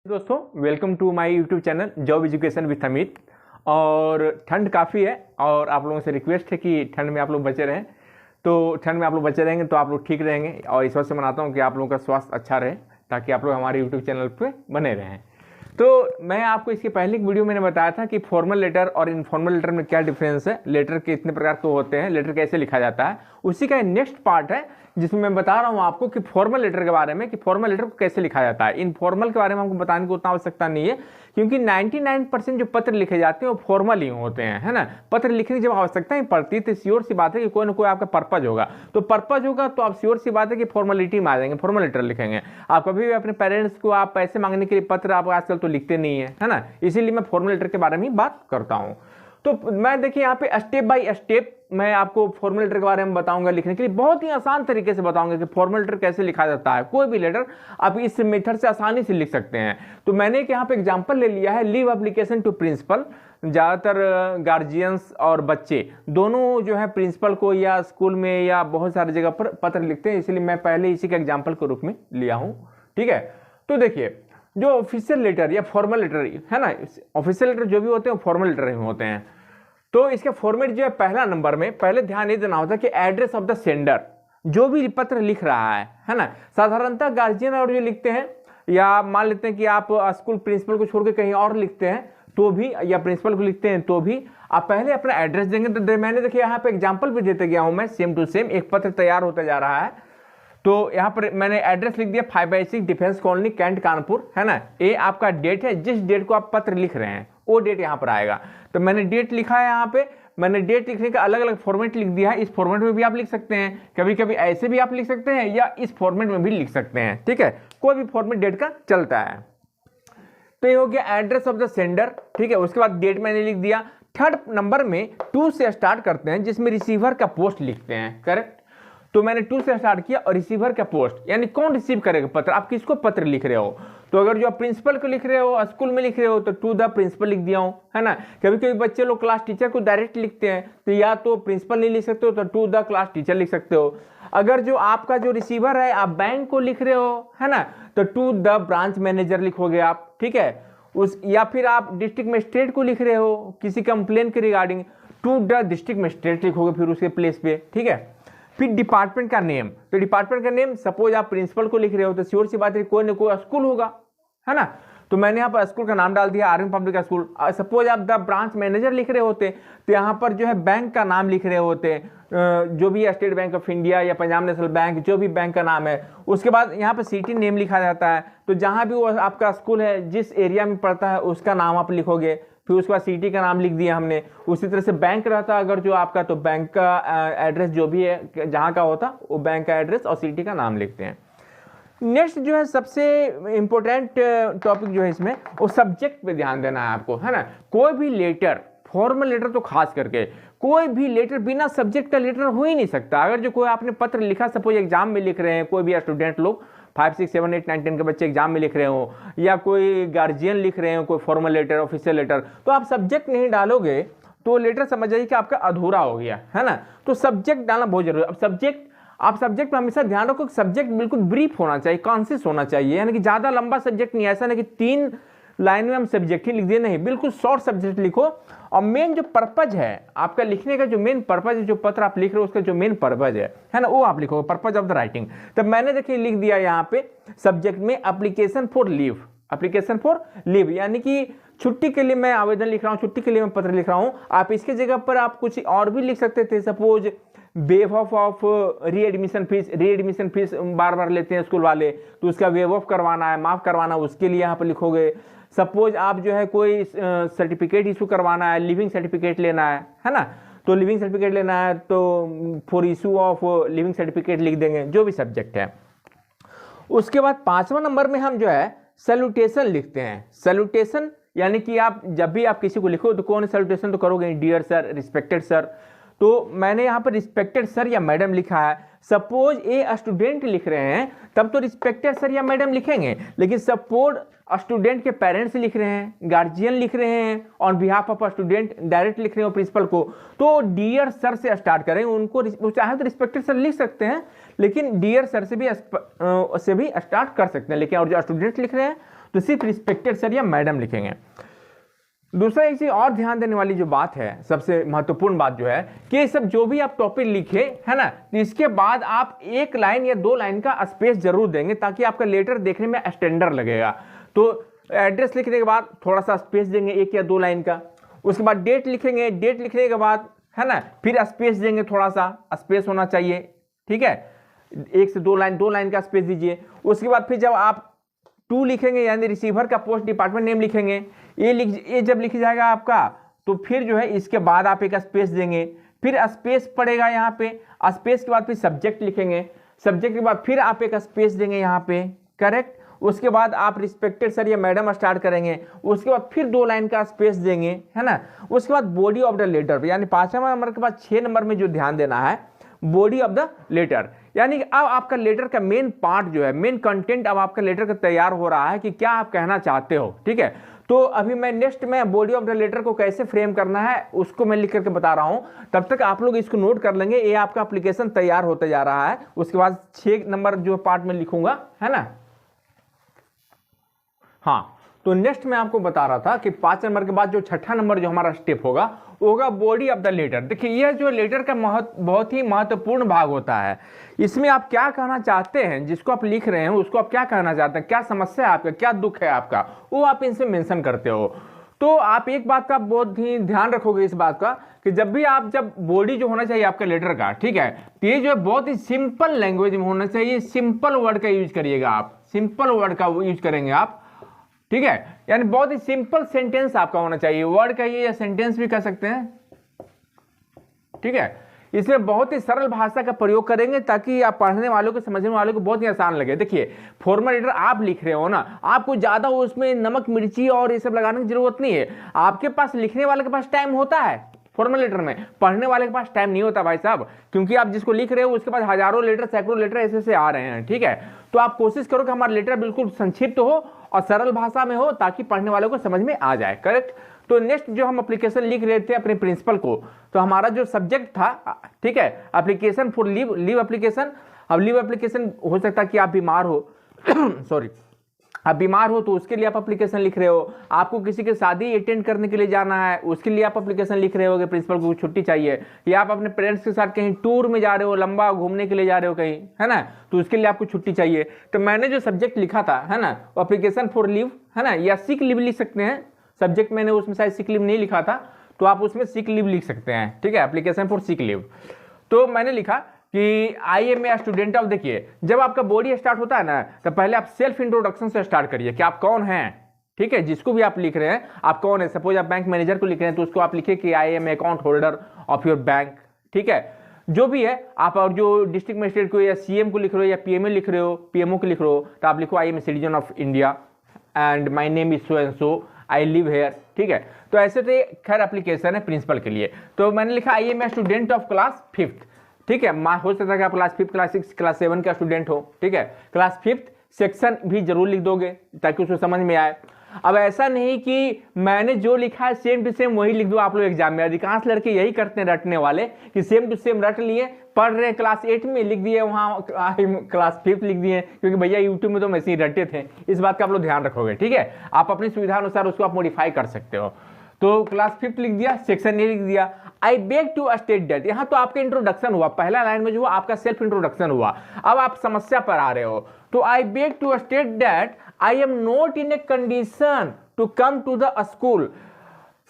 दोस्तों welcome to my YouTube channel job education with Amit. और ठंड काफ़ी है और आप लोगों से रिक्वेस्ट है कि ठंड में आप लोग बचे रहें। तो ठंड में आप लोग बचे रहेंगे तो आप लोग ठीक रहेंगे और ईश्वर से मनाता हूँ कि आप लोगों का स्वास्थ्य अच्छा रहे ताकि आप लोग हमारे यूट्यूब चैनल पे बने रहें। तो मैं आपको इसके पहले की वीडियो मैंने बताया था कि फॉर्मल लेटर और इनफॉर्मल लेटर में क्या डिफरेंस है, लेटर कितने प्रकार के होते हैं, लेटर कैसे लिखा जाता है। उसी का नेक्स्ट पार्ट है जिसमें मैं बता रहा हूं आपको कि फॉर्मल लेटर के बारे में, कि फॉर्मल लेटर को कैसे लिखा जाता है। इनफॉर्मल के बारे में हमको बताने की उतना आवश्यकता नहीं है क्योंकि 99% जो पत्र लिखे जाते हैं वो फॉर्मल ही होते हैं, है ना। पत्र लिखने की जब आवश्यकता ही पड़ती है तो श्योर सी बात है कि कोई ना कोई आपका पर्पज होगा, तो पर्पज होगा तो आप श्योर सी बात है कि फॉर्मेलिटी में आ जाएंगे, फॉर्मल लेटर लिखेंगे। आप कभी भी अपने पेरेंट्स को आप पैसे मांगने के लिए पत्र आप आजकल तो लिखते नहीं है ना, इसीलिए मैं फॉर्मल लेटर के बारे में बात करता हूं। तो मैं देखिए यहाँ पे स्टेप बाय स्टेप मैं आपको फॉर्मल लेटर के बारे में बताऊंगा लिखने के लिए, बहुत ही आसान तरीके से बताऊंगा कि फॉर्मल लेटर कैसे लिखा जाता है। कोई भी लेटर आप इस मेथड से आसानी से लिख सकते हैं। तो मैंने यहाँ पे एग्जांपल ले लिया है लीव एप्लीकेशन टू प्रिंसिपल। ज़्यादातर गार्जियंस और बच्चे दोनों जो है प्रिंसिपल को या स्कूल में या बहुत सारी जगह पर पत्र लिखते हैं, इसलिए मैं पहले इसी का एग्जाम्पल के रूप में लिया हूँ। ठीक है, तो देखिए जो ऑफिशियल लेटर या फॉर्मल लेटर है ना, ऑफिशियल लेटर जो भी होते हैं वो फॉर्मल लेटर में होते हैं। तो इसका फॉर्मेट जो है पहला नंबर में पहले ध्यान ये देना होता है कि एड्रेस ऑफ द सेंडर, जो भी पत्र लिख रहा है ना। साधारणतः गार्जियन और जो लिखते हैं या मान लेते हैं कि आप स्कूल प्रिंसिपल को छोड़ के कहीं और लिखते हैं तो भी, या प्रिंसिपल को लिखते हैं तो भी आप पहले अपना एड्रेस देंगे। तो मैंने देखिए यहाँ पे एग्जाम्पल भी देते गया हूँ मैं, सेम टू सेम एक पत्र तैयार होता जा रहा है। तो यहाँ पर मैंने एड्रेस लिख दिया 5/6 डिफेंस कॉलोनी कैंट कानपुर, है ना। ये आपका डेट है, जिस डेट को आप पत्र लिख रहे हैं वो डेट यहाँ पर आएगा। तो मैंने डेट लिखा है, यहाँ पे मैंने डेट लिखने का अलग अलग फॉर्मेट लिख दिया है। इस फॉर्मेट में भी आप लिख सकते हैं, कभी कभी ऐसे भी आप लिख सकते हैं या इस फॉर्मेट में भी लिख सकते हैं। ठीक है, कोई भी फॉर्मेट डेट का चलता है। तो ये हो गया एड्रेस ऑफ द सेंडर। ठीक है, उसके बाद डेट मैंने लिख दिया। थर्ड नंबर में 2 से स्टार्ट करते हैं जिसमें रिसीवर का पोस्ट लिखते हैं, करेक्ट। तो मैंने 2 से स्टार्ट किया और रिसीवर का पोस्ट यानी कौन रिसीव करेगा पत्र, आप किसको पत्र लिख रहे हो। तो अगर जो आप प्रिंसिपल को लिख रहे हो, स्कूल में लिख रहे हो तो टू द प्रिंसिपल लिख दिया हूं, है ना। कभी कभी बच्चे लोग क्लास टीचर को डायरेक्ट लिखते हैं तो या तो प्रिंसिपल नहीं लिख सकते हो तो टू द क्लास टीचर लिख सकते हो। अगर जो आपका जो रिसीवर है आप बैंक को लिख रहे हो, है ना, तो टू द ब्रांच मैनेजर लिखोगे आप। ठीक है, उस या फिर आप डिस्ट्रिक्ट मजिस्ट्रेट को लिख रहे हो किसी कंप्लेन के regarding, to the district magistrate लिखोगे फिर उसके प्लेस पे। ठीक है, फिर डिपार्टमेंट का नेम, तो डिपार्टमेंट का नेम सपोज आप प्रिंसिपल को लिख रहे हो तो श्योर सी बात है कोई ना कोई स्कूल होगा, है ना। तो मैंने यहाँ पर स्कूल का नाम डाल दिया आर्मी पब्लिक स्कूल। सपोज आप द ब्रांच मैनेजर लिख रहे होते तो यहाँ पर जो है बैंक का नाम लिख रहे होते, जो भी स्टेट बैंक ऑफ इंडिया या पंजाब नेशनल बैंक, जो भी बैंक का नाम है। उसके बाद यहाँ पर सिटी नेम लिखा जाता है, तो जहाँ भी वो आपका स्कूल है जिस एरिया में पड़ता है उसका नाम आप लिखोगे। फिर उसके बाद सिटी का नाम लिख दिया हमने। उसी तरह से बैंक रहता है अगर जो आपका, तो बैंक का एड्रेस जो भी है जहाँ का होता वो बैंक का एड्रेस और सिटी का नाम लिखते हैं। नेक्स्ट जो है सबसे इंपॉर्टेंट टॉपिक जो है इसमें वो सब्जेक्ट पे ध्यान देना है आपको, है ना। कोई भी लेटर, फॉर्मल लेटर तो खास करके, कोई भी लेटर बिना सब्जेक्ट का लेटर हो ही नहीं सकता। अगर जो कोई आपने पत्र लिखा, सपोज एग्जाम में लिख रहे हैं कोई भी स्टूडेंट लोग, 5, 6, 7, 8, 9, 10 के बच्चे एग्जाम में लिख रहे हो या कोई गार्जियन लिख रहे हो कोई फॉर्मल लेटर, ऑफिशियल लेटर, तो आप सब्जेक्ट नहीं डालोगे तो लेटर समझ जाइए कि आपका अधूरा हो गया, है ना। तो सब्जेक्ट डालना बहुत जरूरी है। अब सब्जेक्ट में हमेशा ध्यान रखो कि सब्जेक्ट बिल्कुल ब्रीफ होना चाहिए, कॉन्सिस होना चाहिए, यानी कि ज्यादा लंबा सब्जेक्ट नहीं, ऐसा नहीं कि 3 लाइन में हम सब्जेक्ट ही लिख दिए, नहीं, बिल्कुल शॉर्ट सब्जेक्ट लिखो। और मेन जो पर्पज है आपका लिखने का, जो मेन पर्पज है, जो पत्र आप लिख रहे हो उसका जो मेन पर्पज है ना, वो आप लिखोगे, पर्पज ऑफ द राइटिंग। तब मैंने देखिए लिख दिया यहाँ पे सब्जेक्ट में application for leave, application for leave यानी कि छुट्टी के लिए मैं आवेदन लिख रहा हूँ, छुट्टी के लिए मैं पत्र लिख रहा हूँ। आप इसके जगह पर आप कुछ और भी लिख सकते थे, suppose waive of readmission fees बार बार लेते हैं स्कूल वाले, तो उसका वेव ऑफ करवाना है, माफ करवाना, उसके लिए यहाँ पर लिखोगे। सपोज आप जो है कोई सर्टिफिकेट इशू करवाना है, लिविंग सर्टिफिकेट लेना है ना, तो लिविंग सर्टिफिकेट लेना है तो for issue of leaving certificate लिख देंगे, जो भी सब्जेक्ट है। उसके बाद 5वां नंबर में हम जो है सैल्यूटेशन लिखते हैं। सैल्यूटेशन यानी कि आप जब भी आप किसी को लिखो तो कौन सैल्यूटेशन तो करोगे, डियर सर, रिस्पेक्टेड सर। तो मैंने यहाँ पर रिस्पेक्टेड सर या मैडम लिखा है। सपोज ए स्टूडेंट लिख रहे हैं तब तो रिस्पेक्टेड सर या मैडम लिखेंगे, लेकिन सपोज स्टूडेंट के पेरेंट्स लिख रहे हैं, गार्जियन लिख रहे हैं, on behalf of student direct लिख रहे हो प्रिंसिपल को, तो डियर सर से स्टार्ट करें। उनको चाहे तो रिस्पेक्टेड सर लिख सकते हैं, लेकिन डियर सर से भी स्टार्ट कर सकते हैं। लेकिन और जो स्टूडेंट लिख रहे हैं तो सिर्फ रिस्पेक्टेड सर या मैडम लिखेंगे। दूसरा एक चीज और ध्यान देने वाली जो बात है, सबसे महत्वपूर्ण बात जो है कि ये सब जो भी आप टॉपिक लिखे है ना, तो इसके बाद आप 1 लाइन या 2 लाइन का स्पेस जरूर देंगे ताकि आपका लेटर देखने में स्टैंडर्ड लगेगा। तो एड्रेस लिखने के बाद थोड़ा सा स्पेस देंगे 1 या 2 लाइन का, उसके बाद डेट लिखेंगे, डेट लिखने के बाद है ना फिर स्पेस देंगे, थोड़ा सा स्पेस होना चाहिए, ठीक है, 1 से 2 लाइन का स्पेस दीजिए। उसके बाद फिर जब आप टू लिखेंगे यानी रिसीवर का पोस्ट डिपार्टमेंट नेम लिखेंगे, ये जब लिख जाएगा आपका, तो फिर जो है इसके बाद आप एक स्पेस देंगे, फिर स्पेस पड़ेगा यहाँ पे, स्पेस के बाद फिर सब्जेक्ट लिखेंगे, सब्जेक्ट के बाद फिर आप एक स्पेस देंगे यहाँ पे, करेक्ट। उसके बाद आप रिस्पेक्टेड सर या मैडम स्टार्ट करेंगे, उसके बाद फिर 2 लाइन का स्पेस देंगे, है ना। उसके बाद बॉडी ऑफ द लेटर, यानी 5वां नंबर के बाद 6 नंबर में जो ध्यान देना है बॉडी ऑफ द लेटर, यानी कि अब आपका लेटर का मेन पार्ट जो है, मेन कंटेंट अब आपका लेटर का तैयार हो रहा है कि क्या आप कहना चाहते हो, ठीक है। तो अभी मैं नेक्स्ट में बॉडी ऑफ द लेटर को कैसे फ्रेम करना है उसको मैं लिख करके बता रहा हूं, तब तक आप लोग इसको नोट कर लेंगे। ये आपका एप्लीकेशन तैयार होते जा रहा है, उसके बाद 6 नंबर जो पार्ट में लिखूंगा, है ना। हाँ, तो नेक्स्ट मैं आपको बता रहा था कि 5 नंबर के बाद जो 6ठा नंबर जो हमारा स्टेप होगा वो होगा बॉडी ऑफ द लेटर। देखिए यह जो लेटर का बहुत ही महत्वपूर्ण भाग होता है, इसमें आप क्या कहना चाहते हैं, जिसको आप लिख रहे हैं उसको आप क्या कहना चाहते हैं, क्या समस्या है आपका, क्या दुख है आपका, वो आप इनसे मेंशन करते हो। तो आप एक बात का बहुत ही ध्यान रखोगे इस बात का कि जब बॉडी जो होना चाहिए आपका लेटर का, ठीक है, तो ये जो है बहुत ही सिंपल लैंग्वेज में होना चाहिए, सिंपल वर्ड का यूज करिएगा आप, सिंपल वर्ड का यूज करेंगे आप, ठीक है, यानी बहुत ही सिंपल सेंटेंस आपका होना चाहिए, वर्ड कहिए या सेंटेंस भी कह सकते हैं, ठीक है। इसमें बहुत ही सरल भाषा का प्रयोग करेंगे ताकि आप पढ़ने वालों को, समझने वालों को बहुत ही आसान लगे। देखिए फॉर्मल लेटर आप लिख रहे हो ना, आपको ज्यादा उसमें नमक मिर्ची और ये सब लगाने की जरूरत नहीं है। आपके पास लिखने वाले के पास टाइम होता है फॉर्मल लेटर में, पढ़ने वाले के पास टाइम नहीं होता भाई साहब, क्योंकि आप जिसको लिख रहे हो उसके पास हजारों लेटर, सैकड़ों लेटर ऐसे आ रहे हैं, ठीक है। तो आप कोशिश करो कि हमारा लेटर बिल्कुल संक्षिप्त हो और सरल भाषा में हो ताकि पढ़ने वालों को समझ में आ जाए, करेक्ट। तो नेक्स्ट जो हम एप्लीकेशन लिख रहे थे अपने प्रिंसिपल को, तो हमारा जो सब्जेक्ट था, ठीक है, एप्लीकेशन फॉर लीव एप्लीकेशन। अब लीव एप्लीकेशन हो सकता है कि आप बीमार हो सॉरी, आप बीमार हो तो उसके लिए आप एप्लीकेशन लिख रहे हो, आपको किसी की शादी अटेंड करने के लिए जाना है उसके लिए आप एप्लीकेशन लिख रहे होगे, प्रिंसिपल को छुट्टी चाहिए, या आप अपने पेरेंट्स के साथ कहीं टूर में जा रहे हो, लंबा घूमने के लिए जा रहे हो कहीं, है ना, तो उसके लिए आपको छुट्टी चाहिए। तो मैंने जो सब्जेक्ट लिखा था, है ना, वो एप्लीकेशन फॉर लीव, है ना, या सिक लीव लिख सकते हैं। सब्जेक्ट मैंने उसमें शायद सिक लीव नहीं लिखा था, तो आप उसमें सिक लीव लिख सकते हैं, ठीक है, एप्लीकेशन फॉर सिक लीव। तो मैंने लिखा कि I am a student of, देखिए जब आपका बॉडी स्टार्ट होता है ना, तो पहले आप सेल्फ इंट्रोडक्शन से स्टार्ट करिए कि आप कौन हैं, ठीक है, जिसको भी आप लिख रहे हैं आप कौन है। सपोज आप बैंक मैनेजर को लिख रहे हैं तो उसको आप लिखिए कि I am a account holder of your bank, ठीक है, जो भी है आप। और जो डिस्ट्रिक्ट मजिस्ट्रेट को या सीएम को लिख रहे हो या पीएमओ लिख रहे हो, पीएमओ को लिख रहे हो, तो आप लिखो I am a citizen of India and my name is so and so, I live here, ठीक है। तो ऐसे तो खैर एप्लीकेशन है प्रिंसिपल के लिए। तो मैंने लिखा I am a student of class 5th, ठीक है, हो सकता है कि आप क्लास 5, क्लास 6, क्लास 7 का स्टूडेंट हो, ठीक है। क्लास 5th सेक्शन भी जरूर लिख दोगे ताकि उसको समझ में आए। अब ऐसा नहीं कि मैंने जो लिखा है सेम टू सेम वही लिख दो आप लोग एग्जाम में। अधिकांश लड़के यही करते हैं रटने वाले कि सेम टू सेम रट लिए, पढ़ रहे क्लास 8 में लिख दिए, वहाँ क्लास 5th लिख दिए, क्योंकि भैया यूट्यूब में तो वैसे ही रटे थे। इस बात का आप लोग ध्यान रखोगे, ठीक है। आप अपनी सुविधा अनुसार उसको आप मॉडिफाई कर सकते हो। तो क्लास 5th लिख दिया, सेक्शन ए लिख दिया। I beg to state that, यहां तो आपका इंट्रोडक्शन हुआ, पहला लाइन में जो हुआ आपका सेल्फ इंट्रोडक्शन हुआ। अब आप समस्या पर आ रहे हो, तो I beg to state that I am not in a condition to come to the school.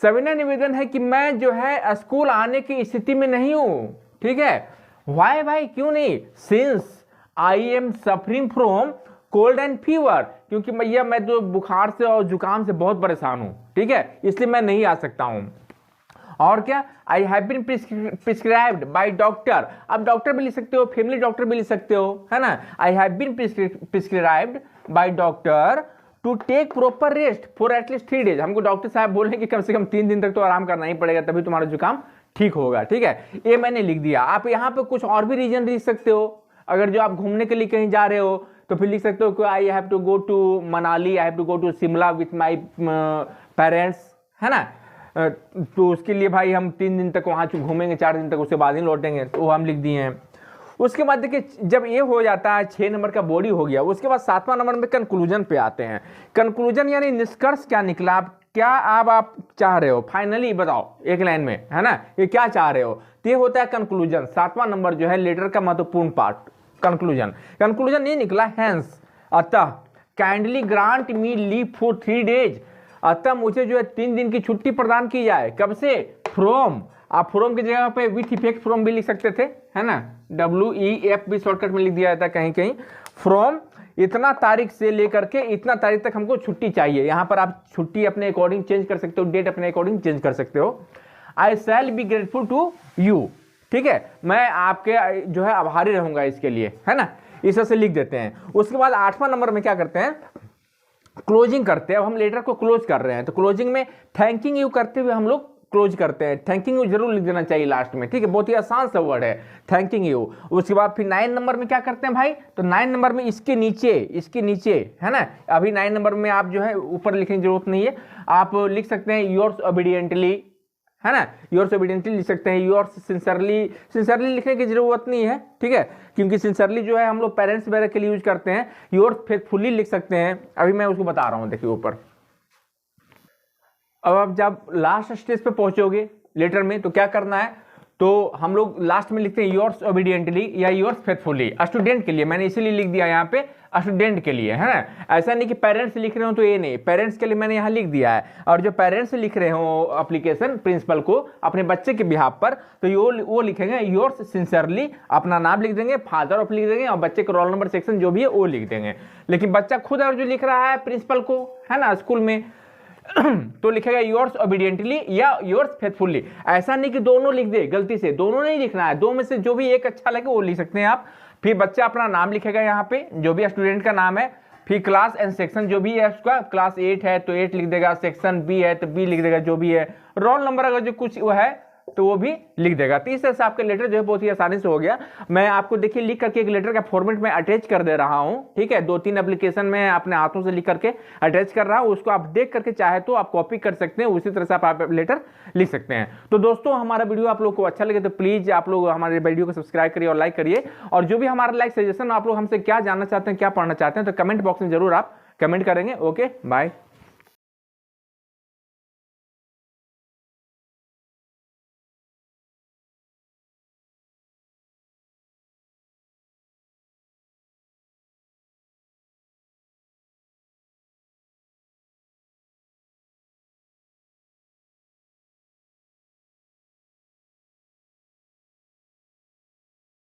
सविनय निवेदन है कि मैं जो है स्कूल आने की स्थिति में नहीं हूं, ठीक है। वाई भाई क्यों नहीं? Since I am suffering from cold and fever, क्योंकि भैया मैं तो बुखार से और जुकाम से बहुत परेशान हूं, ठीक है, इसलिए मैं नहीं आ सकता हूं। और क्या, I have been prescribed by doctor. अब डॉक्टर भी लिख सकते हो, फैमिली डॉक्टर भी लिख सकते हो, है ना। I have been prescribed by doctor to take proper rest for at least 3 days। हमको डॉक्टर साहब बोले कि कम से कम 3 दिन तक तो आराम करना ही पड़ेगा, तभी तुम्हारा जुकाम ठीक होगा, ठीक है। ये मैंने लिख दिया। आप यहाँ पे कुछ और भी रीजन लिख सकते हो। अगर जो आप घूमने के लिए कहीं जा रहे हो तो फिर लिख सकते हो कि I have to go to Manali, I have to go to Shimla with my parents, है ना। तो उसके लिए भाई हम 3 दिन तक वहाँ घूमेंगे, 4 दिन तक, उसके बाद ही लौटेंगे, तो वो हम लिख दिए हैं। उसके बाद देखिए जब ये हो जाता है 6 नंबर का बॉडी हो गया, उसके बाद 7वां नंबर में कंक्लूजन पे आते हैं। कंक्लूजन यानी निष्कर्ष क्या निकला, आप चाह रहे हो, फाइनली बताओ एक लाइन में, है ना, ये क्या चाह रहे हो, तो ये होता है कंक्लूजन। 7वां नंबर जो है लेटर का महत्वपूर्ण पार्ट कंक्लूजन। कंक्लूजन ये निकला हैंस, अतः kindly grant me leave for 3 days, अतः मुझे जो है 3 दिन की छुट्टी प्रदान की जाए। कब से, फ्रॉम, आप फ्रॉम की जगह पे विथ इफेक्ट फ्रॉम भी लिख सकते थे, है ना, WEF भी शॉर्टकट में लिख दिया जाता कहीं कहीं। फ्रॉम इतना तारीख से लेकर के इतना तारीख तक हमको छुट्टी चाहिए। यहां पर आप छुट्टी अपने अकॉर्डिंग चेंज कर सकते हो, डेट अपने अकॉर्डिंग चेंज कर सकते हो। I shall be grateful to you, ठीक है, मैं आपके जो है आभारी रहूंगा इसके लिए, है ना, इस तरह से लिख देते हैं। उसके बाद 8वां नंबर में क्या करते हैं, क्लोजिंग करते हैं। अब हम लेटर को क्लोज कर रहे हैं तो क्लोजिंग में थैंकिंग यू करते हुए हम लोग क्लोज करते हैं। थैंकिंग यू जरूर लिख देना चाहिए लास्ट में, ठीक है, बहुत ही आसान सा वर्ड है थैंकिंग यू। उसके बाद फिर 9 नंबर में क्या करते हैं भाई, तो 9 नंबर में इसके नीचे है ना, अभी 9 नंबर में आप जो है ऊपर लिखने की जरूरत नहीं है, आप लिख सकते हैं योर्स ओबीडियंटली, है ना, योर्स ओबीडियंटली लिख सकते हैं। योर्स सिंसियरली लिखने की जरूरत नहीं है, ठीक है, क्योंकि सिंसियरली जो है हम लोग पेरेंट्स वगैरह के लिए यूज करते हैं। योर्स फेथफुली लिख सकते हैं, अभी मैं उसको बता रहा हूं, देखिए ऊपर। अब आप जब लास्ट स्टेज पे पहुंचोगे लेटर में तो क्या करना है, तो हम लोग लास्ट में लिखते हैं योर्स ओबीडियंटली या योर्स फेथफुली, स्टूडेंट के लिए, मैंने इसीलिए लिख दिया यहाँ पे स्टूडेंट के लिए, है ना, ऐसा नहीं कि पेरेंट्स लिख रहे हो तो ये नहीं, पेरेंट्स के लिए मैंने यहाँ लिख दिया है। और जो पेरेंट्स लिख रहे हो एप्लीकेशन प्रिंसिपल को अपने बच्चे के बिहाफ पर, तो वो लिखेंगे योर्स सिंसियरली, अपना नाम लिख देंगे, फादर ऑफ लिख देंगे और बच्चे का रोल नंबर सेक्शन जो भी है वो लिख देंगे। लेकिन बच्चा खुद और जो लिख रहा है प्रिंसिपल को, है ना, स्कूल में, तो लिखेगा योर्स ओबीडियंटली या योर्स फेथफुली। ऐसा नहीं कि दोनों लिख दे, गलती से दोनों नहीं लिखना है, दो में से जो भी एक अच्छा लगे वो लिख सकते हैं आप। फिर बच्चा अपना नाम लिखेगा यहाँ पे, जो भी स्टूडेंट का नाम है, फिर क्लास एंड सेक्शन जो भी है उसका, क्लास 8 है तो 8 लिख देगा, सेक्शन बी है तो बी लिख देगा, जो भी है, रोल नंबर अगर जो कुछ वो है तो वो भी लिख देगा। तो इस तरह से आपका लेटर जो है बहुत ही आसानी से हो गया। मैं आपको देखिए लिख करके एक लेटर का फॉर्मेट में अटैच कर दे रहा हूं, ठीक है, 2-3 एप्लीकेशन में अपने हाथों से लिख करके अटैच कर रहा हूं, उसको आप देख करके चाहे तो आप कॉपी कर सकते हैं, उसी तरह से आप लेटर लिख सकते हैं। तो दोस्तों हमारा वीडियो आप लोग को अच्छा लगे तो प्लीज आप लोग हमारे वीडियो को सब्सक्राइब करिए और लाइक करिए। और जो भी हमारा लाइक सजेशन आप लोग हमसे क्या जानना चाहते हैं, क्या पढ़ना चाहते हैं, तो कमेंट बॉक्स में जरूर आप कमेंट करेंगे। Okay, bye.